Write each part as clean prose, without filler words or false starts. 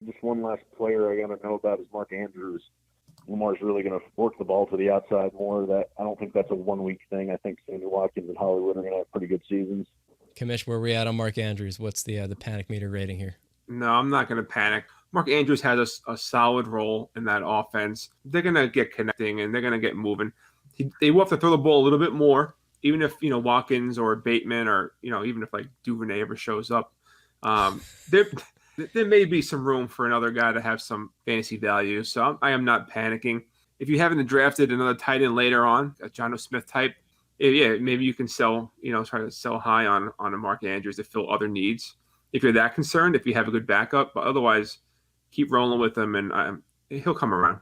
Just one last player I got to know about is Mark Andrews. Lamar's really going to work the ball to the outside more. That I don't think that's a 1 week thing. I think Sammy Watkins and Hollywood are going to have pretty good seasons. Commish, where are we at on Mark Andrews? What's the panic meter rating here? No, I'm not going to panic. Mark Andrews has a solid role in that offense. They're going to get connecting and they're going to get moving. They will have to throw the ball a little bit more, even if, Watkins or Bateman or, even if like Duvernay ever shows up. There may be some room for another guy to have some fantasy value. So I am not panicking. If you haven't drafted another tight end later on, a John O. Smith type, yeah, maybe you can sell, try to sell high on a Mark Andrews to fill other needs. If you're that concerned, if you have a good backup, but otherwise keep rolling with him and he'll come around.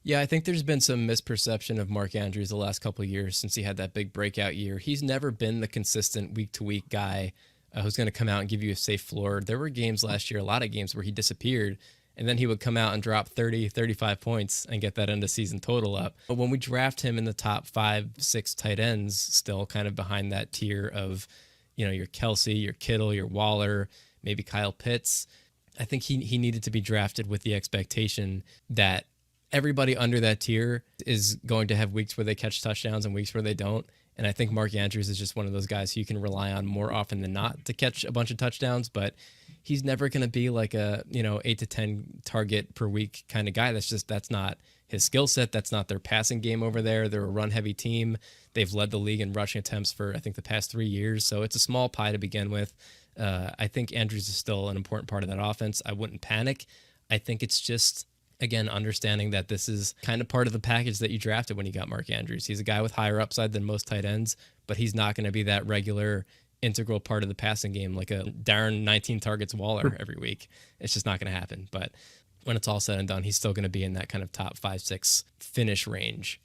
Yeah, I think there's been some misperception of Mark Andrews the last couple of years since he had that big breakout year. He's never been the consistent week-to-week guy who's going to come out and give you a safe floor. There were games last year, a lot of games where he disappeared, and then he would come out and drop 30, 35 points and get that end of season total up. But when we draft him in the top 5, 6 tight ends, still kind of behind that tier of, your Kelsey, your Kittle, your Waller, maybe Kyle Pitts, I think he needed to be drafted with the expectation that everybody under that tier is going to have weeks where they catch touchdowns and weeks where they don't. And I think Mark Andrews is just one of those guys who you can rely on more often than not to catch a bunch of touchdowns, but he's never going to be like a, 8 to 10 target per week kind of guy. That's not his skill set. That's not their passing game over there. They're a run heavy team. They've led the league in rushing attempts for, I think, the past 3 years. So it's a small pie to begin with. I think Andrews is still an important part of that offense. I wouldn't panic. I think it's just, again, understanding that this is kind of part of the package that you drafted when you got Mark Andrews. He's a guy with higher upside than most tight ends, but he's not going to be that regular integral part of the passing game like a Darren 19 targets Waller every week. It's just not going to happen. But when it's all said and done, he's still going to be in that kind of top 5, 6 finish range.